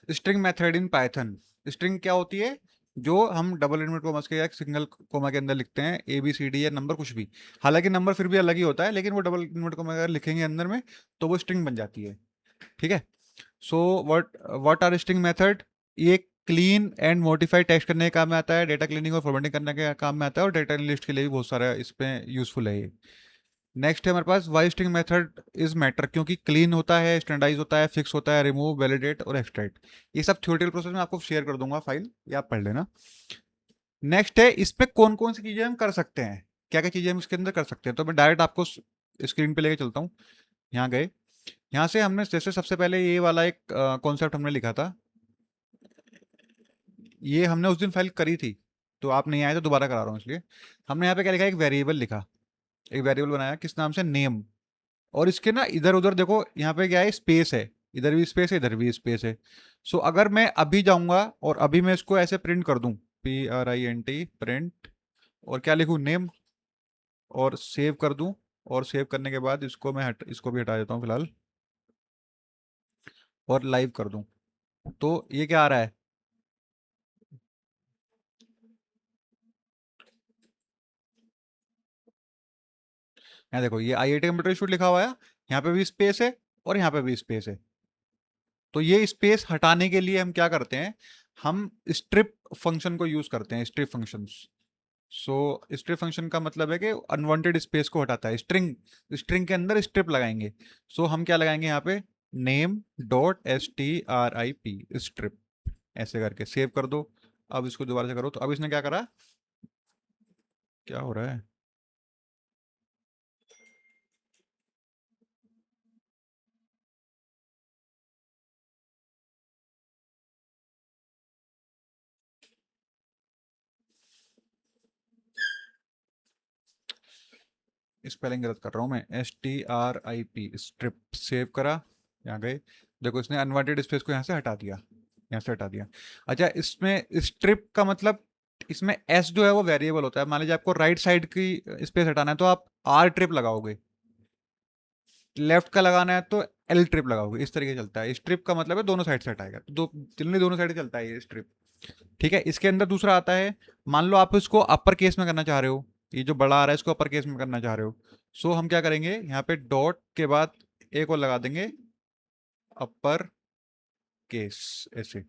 String method in Python. String क्या होती है? जो हम डबल इनवर्ट कोमा के या सिंगल कोमा के अंदर लिखते हैं, ए बी सी डी या नंबर कुछ भी। हालांकि नंबर फिर भी अलग ही होता है, लेकिन वो डबल इनवर्ट कोमा अगर लिखेंगे अंदर में तो वो स्ट्रिंग बन जाती है। ठीक है। So what what are string method? ये क्लीन एंड मॉडिफाई टेक्स्ट करने के काम में आता है, डेटा क्लीनिंग और फॉर्मेटिंग करने के काम में आता है, और डेटा लिस्ट के लिए भी बहुत सारा इसमें यूजफुल है ये। नेक्स्ट है हमारे पास why string method is matter, क्योंकि क्लीन होता है, स्टैंडर्डाइज होता है, फिक्स होता है, रिमूव, वैलिडेट और एक्सट्रैक्ट। ये सब थ्योरेटिकल प्रोसेस में आपको शेयर कर दूंगा फाइल, या आप पढ़ लेना। नेक्स्ट है इसमें कौन कौन सी चीजें हम कर सकते हैं, क्या क्या चीजें हम इसके अंदर कर सकते हैं। तो मैं डायरेक्ट आपको स्क्रीन पे लेके चलता हूँ। यहाँ गए, यहाँ से हमने जैसे सबसे पहले ये वाला एक कॉन्सेप्ट हमने लिखा था। ये हमने उस दिन फाइल करी थी, तो आप नहीं आए तो दोबारा करा रहा हूँ इसलिए। हमने यहाँ पे क्या लिखा, एक वेरिएबल लिखा, एक वेरिएबल बनाया किस नाम से, नेम। और इसके ना इधर उधर देखो, यहाँ पे क्या है, स्पेस है, इधर भी स्पेस है, इधर भी स्पेस है। सो अगर मैं अभी जाऊंगा और अभी मैं इसको ऐसे प्रिंट कर दूं, PRINT प्रिंट, और क्या लिखूं, नेम, और सेव कर दूं। और सेव करने के बाद इसको मैं इसको भी हटा देता हूँ फिलहाल, और लाइव कर दूं। तो ये क्या आ रहा है, यहाँ देखो, ये IIT कंप्यूटर इंस्टीट्यूट लिखा हुआ है, यहाँ पे भी स्पेस है और यहाँ पे भी स्पेस है। तो ये स्पेस हटाने के लिए हम क्या करते हैं, हम स्ट्रिप फंक्शन को यूज करते हैं, स्ट्रिप फंक्शंस। सो स्ट्रिप फंक्शन का मतलब है कि अनवांटेड स्पेस को हटाता है। स्ट्रिंग, स्ट्रिंग के अंदर स्ट्रिप लगाएंगे। सो हम क्या लगाएंगे यहाँ पे, नेम डॉट STRIP स्ट्रिप, ऐसे करके सेव कर दो। अब इसको दोबारा से करो, तो अब इसने क्या करा, क्या हो रहा है, स्पेलिंग गलत कर रहा हूँ मैं, STRIP स्ट्रिप, सेव करा, यहाँ गए, देखो इसने अनवांटेड स्पेस को यहाँ से हटा दिया, यहाँ से हटा दिया। अच्छा, इसमें स्ट्रिप का मतलब, इसमें S जो है वो वेरिएबल होता है। मान लीजिए आपको राइट साइड की स्पेस हटाना है तो आप R ट्रिप लगाओगे, लेफ्ट का लगाना है तो L ट्रिप लगाओगे, इस तरीके से चलता है। स्ट्रिप का मतलब है दोनों साइड से हटाएगा, तो जनरली दोनों साइड चलता है ये स्ट्रिप। ठीक है। इसके अंदर दूसरा आता है, मान लो आप इसको अपर केस में करना चाह रहे हो, ये जो बड़ा आ रहा है इसको अपर केस में करना चाह रहे हो। सो हम क्या करेंगे, यहाँ पे डॉट के बाद एक और लगा देंगे, अपर केस, ऐसे,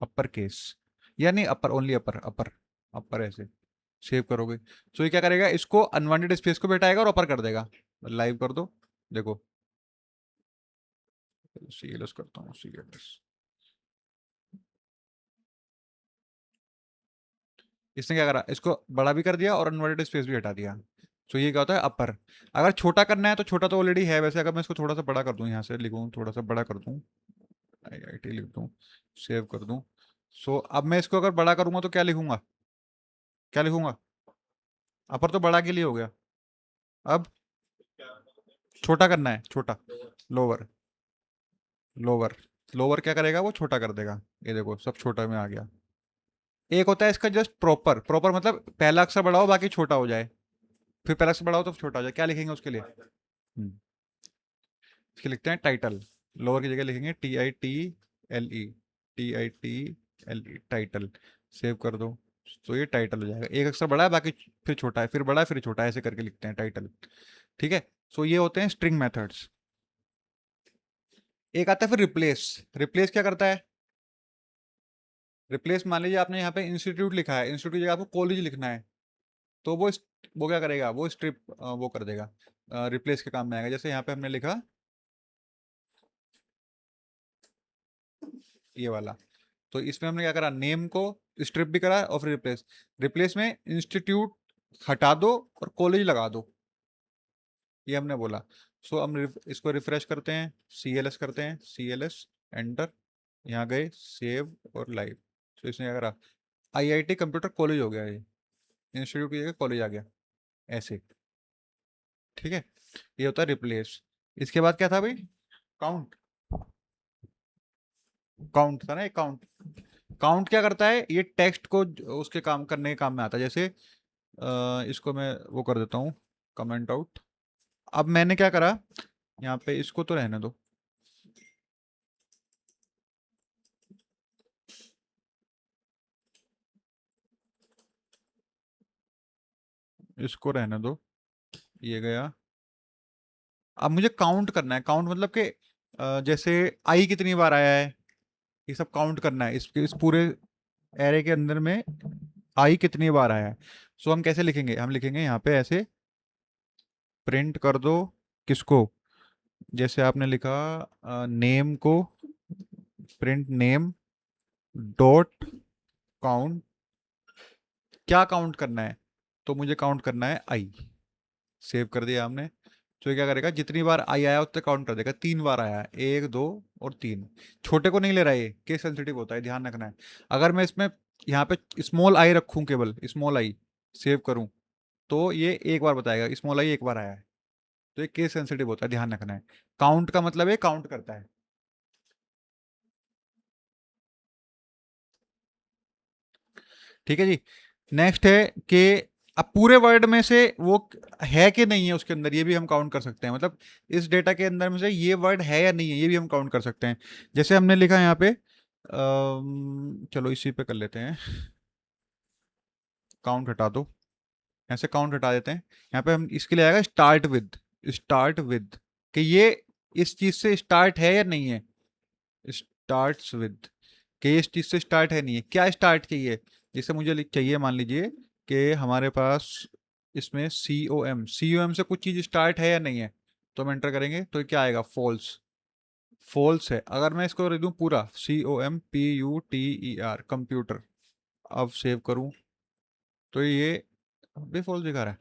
अपर केस, या नहीं, अपर, ओनली अपर, अपर, अपर ऐसे सेव करोगे। सो ये क्या करेगा, इसको अनवांटेड स्पेस को भी हटाएगा और अपर कर देगा। लाइव कर दो, देखो, CLS करता हूँ, CLS। इसने क्या करा, इसको बड़ा भी कर दिया और अनवांटेड स्पेस भी हटा दिया। तो ये क्या होता है, अपर। अगर छोटा करना है तो छोटा तो ऑलरेडी है वैसे, अगर मैं इसको थोड़ा सा बड़ा कर दूं, यहाँ से लिखूँ थोड़ा सा बड़ा कर दूं, IIT लिख दूं, सेव कर दूं। सो अब मैं इसको अगर बड़ा करूंगा तो क्या लिखूंगा, क्या लिखूंगा, अपर तो बड़ा के लिए हो गया। अब छोटा करना है, छोटा, लोअर, लोअर, लोअर क्या करेगा, वो छोटा कर देगा। ये देखो सब छोटा में आ गया। एक होता है इसका जस्ट प्रॉपर, प्रॉपर मतलब पहला अक्षर बड़ा हो बाकी छोटा हो जाए, फिर पहला अक्षर बड़ा हो तो छोटा हो जाए। क्या लिखेंगे उसके लिए, इसके लिखते हैं टाइटल, लोअर की जगह लिखेंगे TITLE, TITLE टाइटल, सेव कर दो। तो ये टाइटल हो जाएगा, एक अक्षर बड़ा है बाकी फिर छोटा है, फिर बड़ा है फिर छोटा है, ऐसे करके लिखते हैं टाइटल। ठीक है। सो ये होते हैं स्ट्रिंग मेथड्स। एक आता है फिर रिप्लेस। रिप्लेस क्या करता है, रिप्लेस मान लीजिए आपने यहाँ पे इंस्टीट्यूट लिखा है, इंस्टीट्यूट की जगह आपको कॉलेज लिखना है, तो वो क्या करेगा, वो स्ट्रिप वो कर देगा, रिप्लेस के काम में आएगा। जैसे यहाँ पे हमने लिखा ये वाला, तो इसमें हमने क्या करा, नेम को स्ट्रिप भी करा और फिर रिप्लेस। रिप्लेस में इंस्टीट्यूट हटा दो और कॉलेज लगा दो, ये हमने बोला। सो हम इसको रिफ्रेश करते हैं, CLS करते हैं, CLS एंटर, यहाँ गए, सेव और लाइव। तो इसने क्या करा, IIT कंप्यूटर कॉलेज हो गया, ये इंस्टीट्यूट की जगह कॉलेज आ गया, ऐसे। ठीक है। ये होता है रिप्लेस। इसके बाद क्या था भाई, काउंट, काउंट था ना, एक काउंट। काउंट क्या करता है, ये टेक्स्ट को उसके काम करने के काम में आता है। जैसे इसको मैं वो कर देता हूँ, कमेंट आउट। अब मैंने क्या करा, यहाँ पे इसको तो रहने दो, इसको रहने दो, ये गया। अब मुझे काउंट करना है, काउंट मतलब कि जैसे आई कितनी बार आया है, ये सब काउंट करना है इस पूरे एरे के अंदर में आई कितनी बार आया है। सो हम कैसे लिखेंगे, हम लिखेंगे यहाँ पे ऐसे, प्रिंट कर दो किसको, जैसे आपने लिखा नेम को, प्रिंट नेम डॉट काउंट। क्या काउंट करना है, तो मुझे काउंट करना है आई। सेव कर दिया हमने। तो ये क्या करेगा, जितनी बार आई आया उतने काउंट कर देगा। 3 बार आया है, 1 2 और 3। छोटे को नहीं ले रहा, ये केस सेंसिटिव होता है, ध्यान रखना है। अगर मैं इसमें यहाँ पे स्मॉल आई रखूँ, केवल स्मॉल आई सेव करूँ, तो ये एक बार बताएगा, स्मॉल आई एक बार आया है। तो ये केस सेंसिटिव होता है, ध्यान रखना है। काउंट का मतलब है काउंट करता है। ठीक है जी। नेक्स्ट है कि अब पूरे वर्ड में से वो है कि नहीं है उसके अंदर, ये भी हम काउंट कर सकते हैं। मतलब इस डेटा के अंदर में से ये वर्ड है या नहीं है, ये भी हम काउंट कर सकते हैं। जैसे हमने लिखा यहाँ पे चलो इसी पे कर लेते हैं, काउंट हटा दो, ऐसे काउंट हटा देते हैं। यहाँ पे हम इसके लिए आएगा स्टार्ट विद, स्टार्ट विद, कि ये इस चीज से स्टार्ट है या नहीं है। स्टार्ट्स विद, कि ये इस चीज से स्टार्ट है नहीं है, क्या स्टार्ट चाहिए। जैसे मुझे चाहिए, मान लीजिए कि हमारे पास इसमें सी ओ एम से कुछ चीज स्टार्ट है या नहीं है, तो हम एंटर करेंगे तो ये क्या आएगा, फॉल्स। फॉल्स है। अगर मैं इसको लिख दूं पूरा, COMPUTER, कंप्यूटर, अब सेव करूं तो ये भी फॉल्स दिखा रहा है।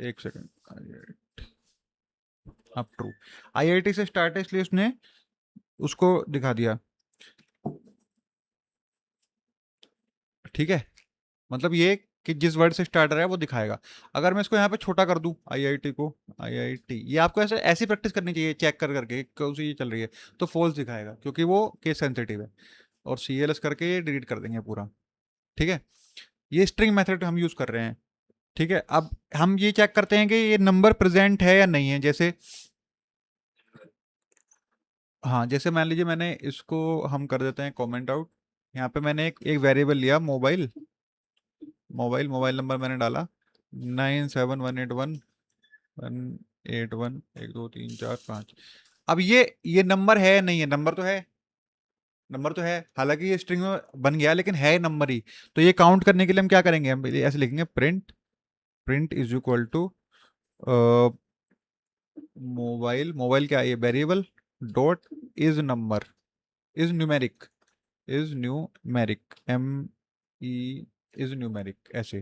एक सेकंड, अब ट्रू, IIT से स्टार्ट है इसलिए उसने उसको दिखा दिया। ठीक है, मतलब ये कि जिस वर्ड से स्टार्ट रहा है वो दिखाएगा। अगर मैं इसको यहाँ पे छोटा कर दूं, IIT को IIT, ये आपको ऐसे ऐसी प्रैक्टिस करनी चाहिए, चेक कर करके कौन सी ये चल रही है, तो फॉल्स दिखाएगा क्योंकि वो केस सेंसिटिव है। और CLS करके ये डिलीट कर देंगे पूरा। ठीक है, ये स्ट्रिंग मेथड हम यूज कर रहे हैं। ठीक है, अब हम ये चेक करते हैं कि ये नंबर प्रेजेंट है या नहीं है। जैसे हाँ, जैसे मान लीजिए मैंने इसको, हम कर देते हैं कमेंट आउट। यहाँ पे मैंने एक वेरिएबल लिया, मोबाइल, मोबाइल नंबर मैंने डाला 97181181, 1 2 3 4 5। अब ये नंबर है नहीं है, नंबर तो है, नंबर तो है, हालांकि ये स्ट्रिंग में बन गया लेकिन है नंबर ही। तो ये काउंट करने के लिए हम क्या करेंगे, हम ऐसे लिखेंगे, print, print is equal to mobile, mobile क्या है, ये variable, dot is number, is numeric, is numeric, ME, is numeric, ऐसे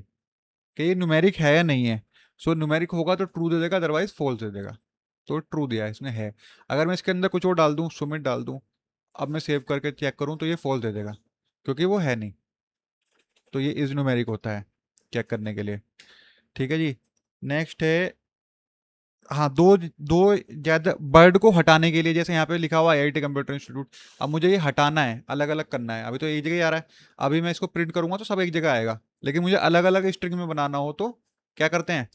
कि ये न्यूमेरिक है या नहीं है। सो न्यूमेरिक होगा तो ट्रू दे देगा, अदरवाइज फॉल्स दे देगा। तो ट्रू दिया है इसने, है। अगर मैं इसके अंदर कुछ और डाल दूं, सुमित डाल दूं, अब मैं सेव करके चेक करूं तो ये फॉल्स दे देगा क्योंकि वो है नहीं। तो ये इज न्यूमेरिक होता है चेक करने के लिए। ठीक है जी। नेक्स्ट है, हाँ, दो दो ज्यादा वर्ड को हटाने के लिए, जैसे यहाँ पे लिखा हुआ IIT कंप्यूटर इंस्टीट्यूट, अब मुझे ये हटाना है, अलग अलग करना है। अभी तो एक जगह ही आ रहा है, अभी मैं इसको प्रिंट करूंगा तो सब एक जगह आएगा, लेकिन मुझे अलग अलग स्ट्रिंग में बनाना हो तो क्या करते हैं,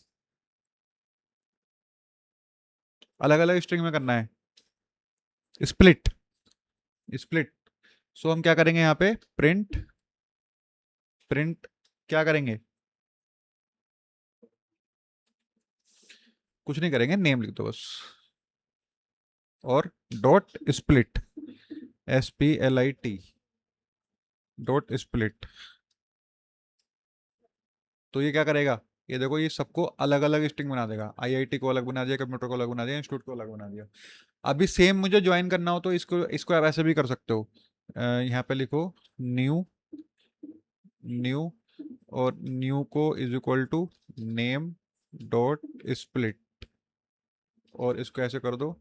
अलग अलग स्ट्रिंग में करना है, स्प्लिट, स्प्लिट। सो हम क्या करेंगे यहाँ पे, प्रिंट, प्रिंट क्या करेंगे, कुछ नहीं करेंगे, नेम लिख दो बस, और dot split, SPLIT, dot split. तो ये क्या करेगा, ये देखो, ये सबको अलग अलग स्ट्रिंग बना देगा। IIT को अलग बना दिया, कंप्यूटर को अलग बना दिया, इंस्टीट्यूट को अलग बना दिया। अभी सेम मुझे ज्वाइन करना हो तो इसको इसको आप ऐसे भी कर सकते हो। यहाँ पे लिखो न्यू, न्यू, और न्यू को is equal to name dot split, और इसको ऐसे कर दो।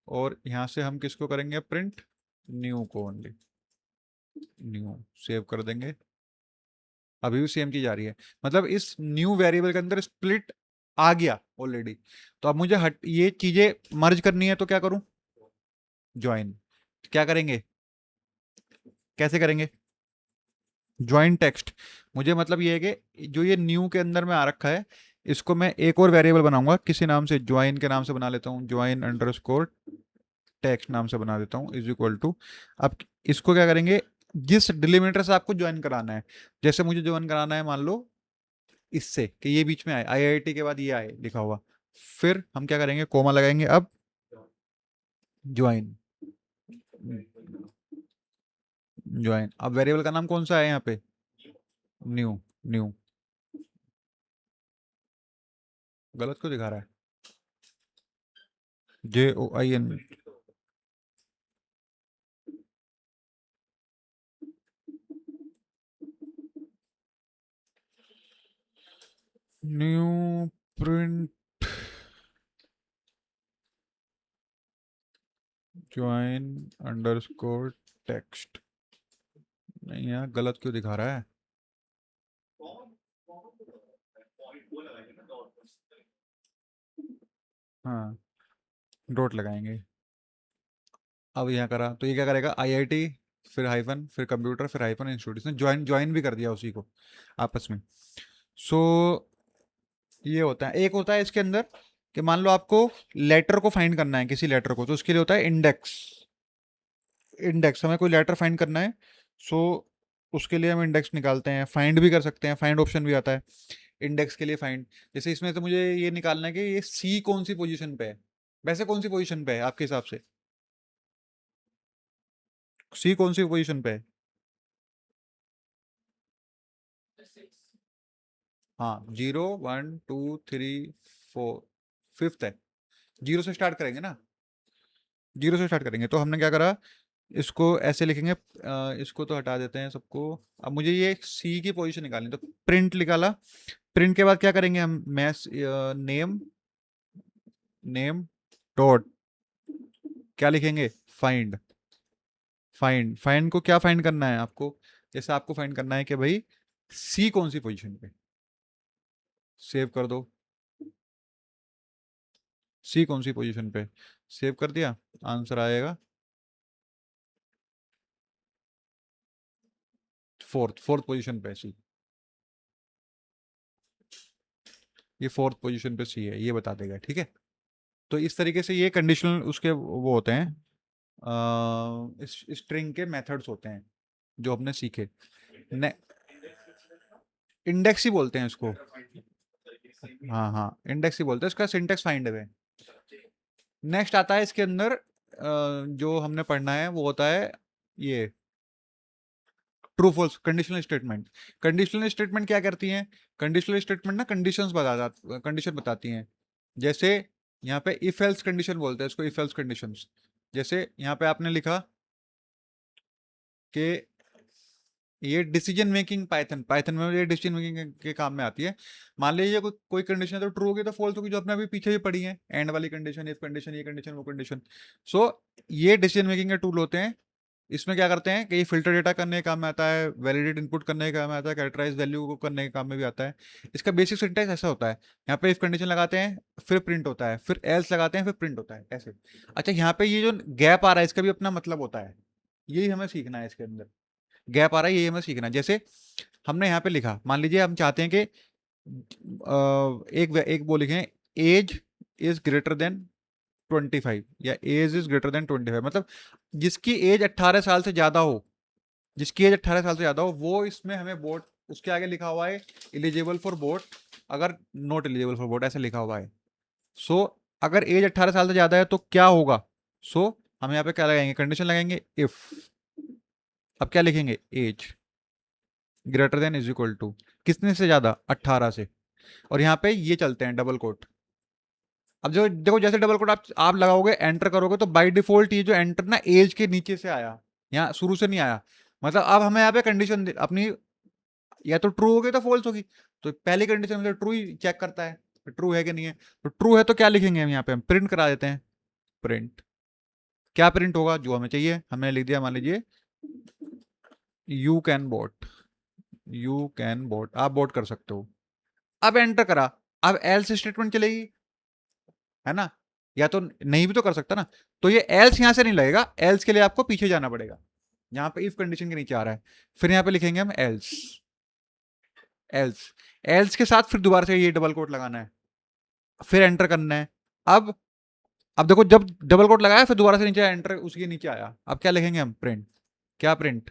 और यहाँ से हम किसको करेंगे प्रिंट, न्यू को ओनली, न्यू, सेव कर देंगे। अभी भी सेम चीज आ रही है, मतलब इस न्यू वेरिएबल के अंदर स्प्लिट आ गया ऑलरेडी। तो अब मुझे हट ये चीजें मर्ज करनी है, तो क्या करूं, ज्वाइन। क्या करेंगे, कैसे करेंगे, ज्वाइन टेक्स्ट। मुझे मतलब ये है कि जो ये न्यू के अंदर में आ रखा है, इसको मैं एक और वेरिएबल बनाऊंगा किसी नाम से, ज्वाइन के नाम से बना लेता हूँ, ज्वाइन अंडरस्कोर टेक्स्ट नाम से बना देता हूँ, इज इक्वल टू, अब इसको क्या करेंगे, जिस डिलीमीटर से आपको ज्वाइन कराना है, जैसे मुझे ज्वाइन कराना है मान लो इससे कि ये बीच में आए, आईआईटी के बाद ये आए लिखा हुआ, फिर हम क्या करेंगे, कोमा लगाएंगे, अब ज्वाइन, ज्वाइन, अब वेरिएबल का नाम कौन सा है यहाँ पे, न्यू, न्यू, गलत क्यों दिखा रहा है, JOIN, new print join underscore text, नहीं यार गलत क्यों दिखा रहा है, हाँ डॉट लगाएंगे, अब यहाँ करा तो ये क्या करेगा, आईआईटी, फिर हाइफन, फिर कंप्यूटर, फिर हाइफन इंस्टीट्यूट, इसने ज्वाइन ज्वाइन भी कर दिया उसी को आपस में। सो ये होता है, एक होता है इसके अंदर कि मान लो आपको लेटर को फाइंड करना है, किसी लेटर को, तो उसके लिए होता है इंडेक्स, इंडेक्स हमें कोई लेटर फाइंड करना है, सो उसके लिए हम इंडेक्स निकालते हैं, फाइंड भी कर सकते हैं, फाइंड ऑप्शन भी आता है इंडेक्स के लिए, फाइंड, जैसे इसमें तो मुझे ये निकालना है कि ये सी कौन सी पोजीशन पे है, वैसे कौन सी पोजीशन पे है आपके हिसाब से, सी कौन सी पोजीशन पे है, हाँ 0 1 2 3 4, फिफ्थ है, जीरो से स्टार्ट करेंगे ना, जीरो से स्टार्ट करेंगे, तो हमने क्या करा, इसको ऐसे लिखेंगे, इसको तो हटा देते हैं सबको, अब मुझे ये सी की पोजीशन निकालनी, तो प्रिंट निकाला, प्रिंट के बाद क्या करेंगे हम, मैस नेम, नेम डॉट क्या लिखेंगे, फाइंड, फाइंड, फाइंड को क्या फाइंड करना है आपको, जैसे आपको फाइंड करना है कि भाई सी कौन सी पोजीशन पे, सेव कर दो, सी कौन सी पोजीशन पे, सेव कर दिया, आंसर आएगा फोर्थ, फोर्थ पोजीशन पे सी, ये फोर्थ पोजीशन पे सी है, ये बता देगा, ठीक है। तो इस तरीके से ये कंडीशनल उसके वो होते हैं, स्ट्रिंग के मेथड्स होते हैं जो हमने सीखे, इंडेक्स ही बोलते हैं इसको, हाँ हाँ इंडेक्स ही बोलते हैं, इसका सिंटेक्स फाइंड है। नेक्स्ट आता है इसके अंदर जो हमने पढ़ना है वो होता है ये true false conditional statement, conditional statement क्या करती हैं, कंडीशनल स्टेटमेंट ना कंडीशंस कंडीशन बताती हैं, जैसे यहाँ पे इफ एल्स कंडीशन बोलते हैं इसको, इफ एल्स कंडीशंस, जैसे यहाँ पे आपने लिखा कि ये डिसीजन मेकिंग, पाइथन, पाइथन में ये डिसीजन मेकिंग के काम में आती है, मान लीजिए कोई कंडीशन है तो ट्रू होगी तो फॉल्स होगी, जो अपने अभी पीछे भी पढ़ी है, एंड वाली कंडीशन, इफ कंडीशन, ये कंडीशन, वो कंडीशन। सो ये डिसीजन मेकिंग के टूल होते हैं, इसमें क्या करते हैं कि ये फिल्टर डेटा करने के काम में आता है, वैलिडेट इनपुट करने के काम में आता है, कैरेक्टराइज वैल्यू को करने के काम में भी आता है। इसका बेसिक सिंटैक्स ऐसा होता है, यहाँ पे इफ कंडीशन लगाते हैं फिर प्रिंट होता है, फिर एल्स लगाते हैं फिर प्रिंट होता है, ऐसे। अच्छा यहाँ पे ये जो गैप आ रहा है इसका भी अपना मतलब होता है, यही हमें सीखना है इसके अंदर, गैप आ रहा है ये हमें सीखना है, जैसे हमने यहाँ पे लिखा, मान लीजिए हम चाहते हैं कि एक वो लिखें, एज इज ग्रेटर देन 25, या एज इज ग्रेटर देन 25, मतलब जिसकी एज 18 साल से ज्यादा हो, जिसकी एज 18 साल से ज्यादा हो वो इसमें हमें वोट, उसके आगे लिखा हुआ है एलिजिबल फॉर वोट, अगर नॉट एलिजिबल फॉर वोट ऐसे लिखा हुआ है। सो अगर एज 18 साल से ज्यादा है तो क्या होगा, सो हम यहाँ पे क्या लगाएंगे, कंडीशन लगाएंगे इफ, अब क्या लिखेंगे, age greater than is equal to, किसने से ज्यादा, 18 से, और यहाँ पे ये चलते हैं डबल कोट। अब जो देखो जैसे डबल कोट आप लगाओगे, एंटर करोगे, तो बाय डिफॉल्ट ये जो एंटर ना एज के नीचे से आया, यहाँ शुरू से नहीं आया, मतलब अब हमें यहाँ पे कंडीशन अपनी या तो ट्रू होगी तो फॉल्स होगी, तो पहली कंडीशन में ट्रू ही चेक करता है, ट्रू है कि नहीं है, तो ट्रू है तो क्या लिखेंगे हम यहाँ पे, हम प्रिंट करा देते हैं, प्रिंट, क्या प्रिंट होगा, जो हमें चाहिए, हमने लिख दिया, मान लीजिए you can boat, you can boat, आप बोट कर सकते हो, अब एंटर करा, अब एल्स स्टेटमेंट चलेगी, है ना, या तो नहीं भी तो कर सकता ना, तो ये एल्स यहां से नहीं लगेगा, एल्स के लिए आपको पीछे जाना पड़ेगा, यहाँ पे इफ कंडीशन के नीचे आ रहा है, फिर यहाँ पे लिखेंगे हम एल्स, एल्स, एल्स के साथ फिर दोबारा से ये डबल कोट लगाना है, फिर एंटर करना है, अब अब देखो जब डबल कोट लगाया फिर दोबारा से नीचे एंटर उसके नीचे आया, अब क्या लिखेंगे हम? प्रिंट, क्या print?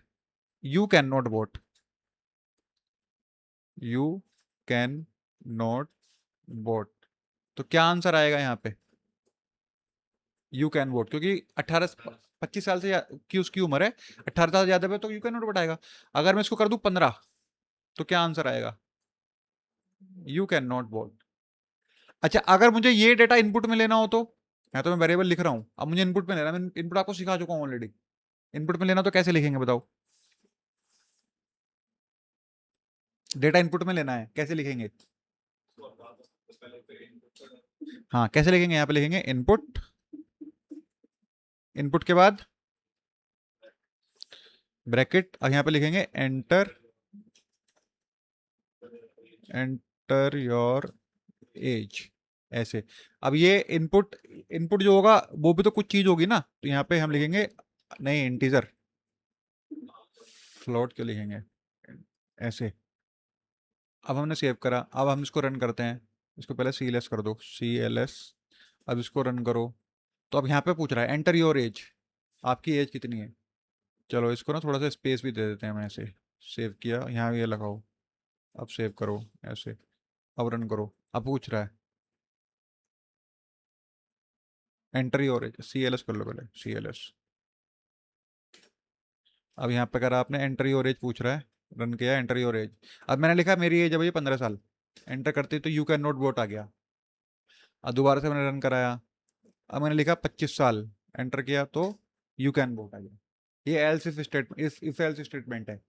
You can not vote, you can not vote. तो क्या आंसर आएगा यहाँ पे? यू कैन वोट, क्योंकि 25 साल से की उसकी उम्र है, 18 साल से ज्यादा पे तो यू कैन नॉट वोट आएगा। अगर मैं इसको कर दूं 15, तो क्या आंसर आएगा? You can not vote. अच्छा, अगर मुझे ये डेटा इनपुट में लेना हो तो? मैं वेरिएबल लिख रहा हूं, अब मुझे इनपुट में लेना है, मैं इनपुट आपको सिखा चुका हूं ऑलरेडी। इनपुट में लेना तो कैसे लिखेंगे बताओ? डेटा इनपुट में लेना है, कैसे लिखेंगे? हाँ, कैसे लिखेंगे? यहाँ पे लिखेंगे इनपुट, इनपुट के बाद ब्रैकेट, अब यहाँ पे लिखेंगे एंटर, एंटर योर एज, ऐसे। अब ये इनपुट, इनपुट जो होगा वो भी तो कुछ चीज होगी ना, तो यहाँ पे हम लिखेंगे, नहीं इंटीजर, फ्लोट क्यों लिखेंगे, ऐसे। अब हमने सेव करा, अब हम इसको रन करते हैं। इसको पहले सी एल एस कर दो, सी एल एस। अब इसको रन करो, तो अब यहाँ पे पूछ रहा है एंटर योर एज, आपकी एज कितनी है? चलो इसको ना थोड़ा सा स्पेस भी दे देते हैं, हम ऐसे। सेव किया, यहाँ ये लगाओ, अब सेव करो ऐसे, अब रन करो। अब पूछ रहा है enter your age, C L S कर लो पहले, सी एल एस। अब यहाँ पे करा आपने, एंटर योर एज पूछ रहा है, रन किया एंटर योर एज। अब मैंने लिखा मेरी एज है भाई 15 साल, एंटर करते ही तो यू कैन नॉट वोट आ गया। अब दोबारा से मैंने रन कराया, अब मैंने लिखा 25 साल, एंटर किया तो यू कैन वोट आ गया। ये else if statement, if else statement है।